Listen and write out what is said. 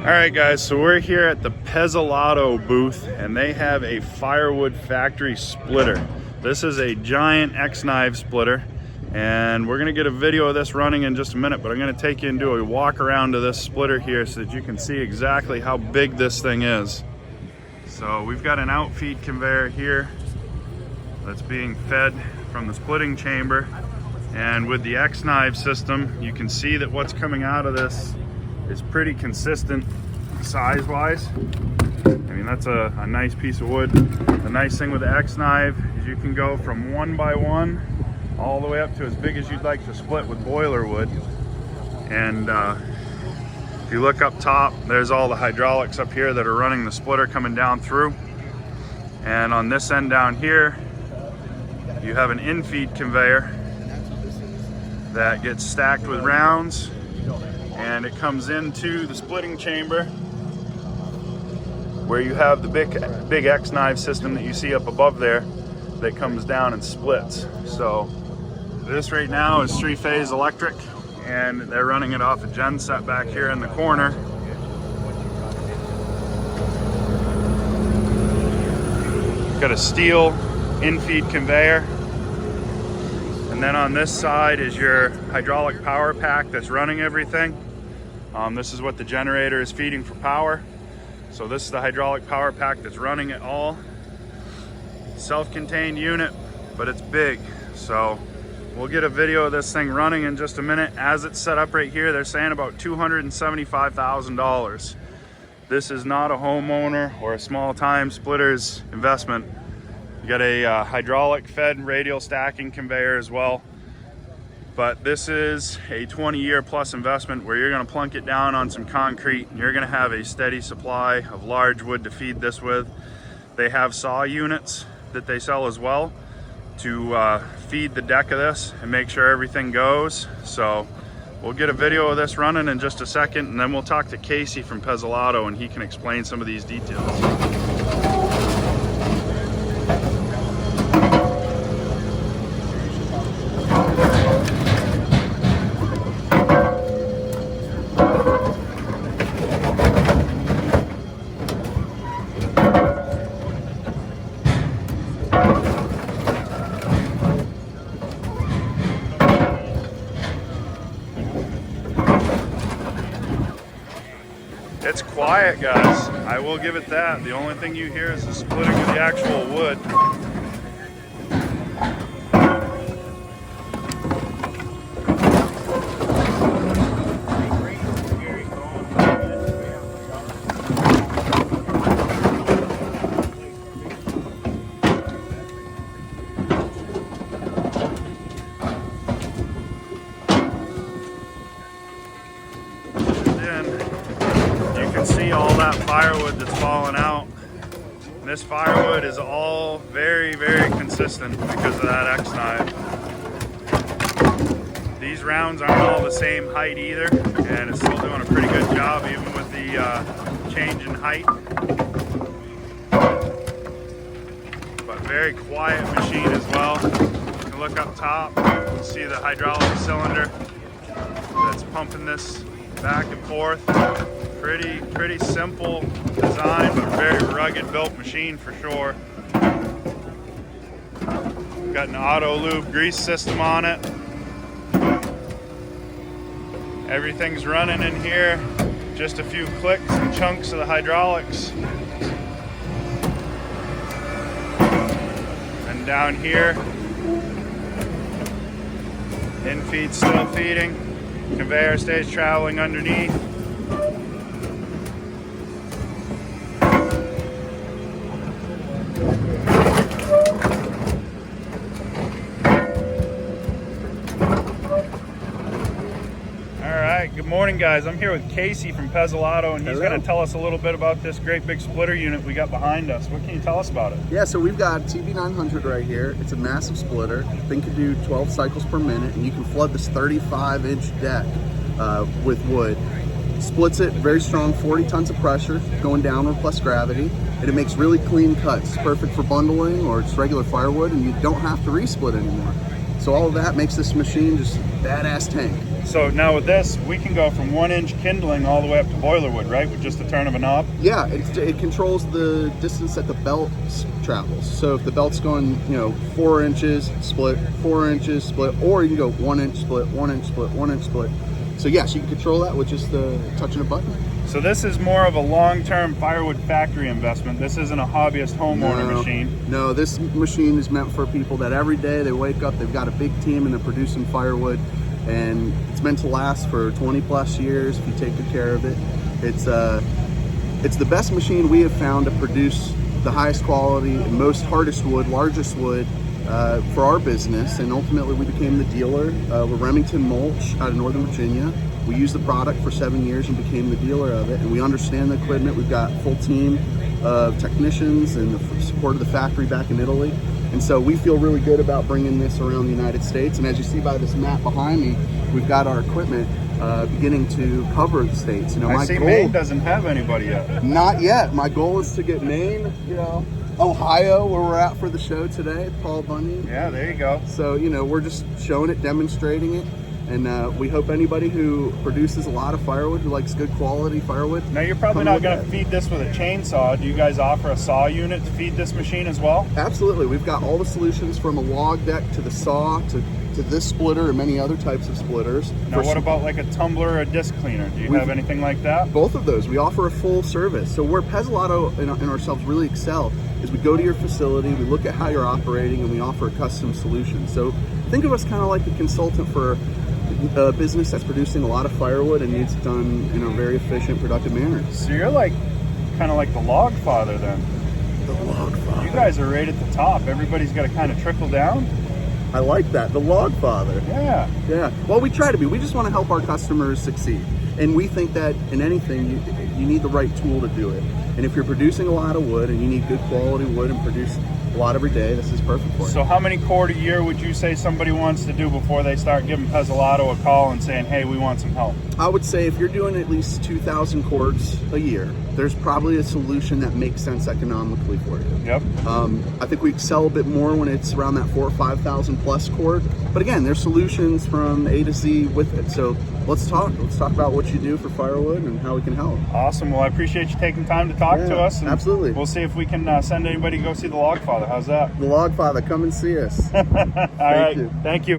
Alright guys, so we're here at the Pezzalato booth and they have a Firewood factory splitter. This is a giant X-knife splitter and we're going to get a video of this running in just a minute, but I'm going to take you and do a walk around to this splitter here so that you can see exactly how big this thing is. So we've got an outfeed conveyor here that's being fed from the splitting chamber, and with the X-knife system you can see that what's coming out of this is pretty consistent size-wise. I mean, that's a nice piece of wood. The nice thing with the X-knife is you can go from 1 by 1 all the way up to as big as you'd like to split with boiler wood. And if you look up top, there's all the hydraulics up here that are running the splitter coming down through. And on this end down here, you have an in-feed conveyor that gets stacked with rounds, and it comes into the splitting chamber where you have the big X-knife system that you see up above there that comes down and splits. So this right now is 3-phase electric, and they're running it off a gen set back here in the corner. Got a steel in-feed conveyor. And then on this side is your hydraulic power pack that's running everything. This is what the generator is feeding for power. So this is the hydraulic power pack that's running it all. Self-contained unit, but it's big. So we'll get a video of this thing running in just a minute. As it's set up right here, they're saying about $275,000. This is not a homeowner or a small-time splitter's investment. You got a hydraulic fed radial stacking conveyor as well. But this is a 20-year plus investment where you're going to plunk it down on some concrete and you're going to have a steady supply of large wood to feed this with. They have saw units that they sell as well to feed the deck of this and make sure everything goes. So we'll get a video of this running in just a second, and then we'll talk to Casey from Pezzalato and he can explain some of these details. It's quiet, guys. I will give it that. The only thing you hear is the splitting of the actual wood. See all that firewood that's falling out. And this firewood is all very, very consistent because of that X-knife. These rounds aren't all the same height either, and it's still doing a pretty good job even with the change in height. But very quiet machine as well. You can look up top, you can see the hydraulic cylinder that's pumping this back and forth. Pretty simple design, but very rugged built machine for sure. Got an auto lube grease system on it. Everything's running in here. Just a few clicks and chunks of the hydraulics. And down here, in-feed still feeding. Conveyor stays traveling underneath. Good morning, guys. I'm here with Casey from Pezzalato, and he's going to tell us a little bit about this great big splitter unit we got behind us. What can you tell us about it? Yeah, so we've got TB900 right here. It's a massive splitter. The thing can do 12 cycles per minute, and you can flood this 35-inch deck with wood. Splits it very strong, 40 tons of pressure going downward plus gravity, and it makes really clean cuts. Perfect for bundling or just regular firewood, and you don't have to resplit anymore. So So all of that makes this machine just badass tank. So now with this, we can go from 1-inch kindling all the way up to boiler wood, right? With just a turn of a knob? Yeah, it controls the distance that the belt travels. So if the belt's going, 4 inches, split, 4 inches, split, or you can go 1 inch split, 1 inch split, 1 inch split. So yes, you can control that with just the touching a button. So this is more of a long-term firewood factory investment. This isn't a hobbyist homeowner machine. No, this machine is meant for people that every day they wake up, they've got a big team and they're producing firewood, and it's meant to last for 20 plus years if you take good care of it. It's the best machine we have found to produce the highest quality and most hardest wood, largest wood for our business, and ultimately we became the dealer. We're Remington Mulch out of Northern Virginia. We used the product for 7 years and became the dealer of it, and we understand the equipment. We've got a full team of technicians and the support of the factory back in Italy, and so we feel really good about bringing this around the United States. And as you see by this map behind me, we've got our equipment beginning to cover the states. I see Maine doesn't have anybody yet. Not yet. My goal is to get Maine, Ohio, where we're at for the show today, Paul Bunyan. Yeah, there you go. So, we're just showing it, demonstrating it, and we hope anybody who produces a lot of firewood, who likes good quality firewood. Now, you're probably not going to feed this with a chainsaw. Do you guys offer a saw unit to feed this machine as well? Absolutely. We've got all the solutions from a log deck to the saw to this splitter and many other types of splitters. Now, what about like a tumbler or a disc cleaner? Do you have anything like that? Both of those. We offer a full service. So where Pezzalato and ourselves really excel is we go to your facility, we look at how you're operating, and we offer a custom solution. So think of us kind of like a consultant for a business that's producing a lot of firewood and needs it done in a very efficient, productive manner. So you're kind of like the LogFather then. The LogFather. You guys are right at the top. Everybody's got to kind of trickle down. I like that, the LogFather. Yeah. Yeah. Well, we try to be. We just want to help our customers succeed. And we think that in anything, you need the right tool to do it. And if you're producing a lot of wood and you need good quality wood and produce a lot every day, this is perfect for you. So how many cord a year would you say somebody wants to do before they start giving Pezzalato a call and saying, hey, we want some help? I would say if you're doing at least 2,000 cords a year, there's probably a solution that makes sense economically for you. Yep. I think we excel a bit more when it's around that 4,000 or 5,000 plus cord. But again, there's solutions from A to Z with it. So let's talk. Let's talk about what you do for firewood and how we can help. Awesome. Well, I appreciate you taking time to talk to us. And absolutely. We'll see if we can send anybody to go see the LogFather. How's that? The LogFather, come and see us. All right. Thank you.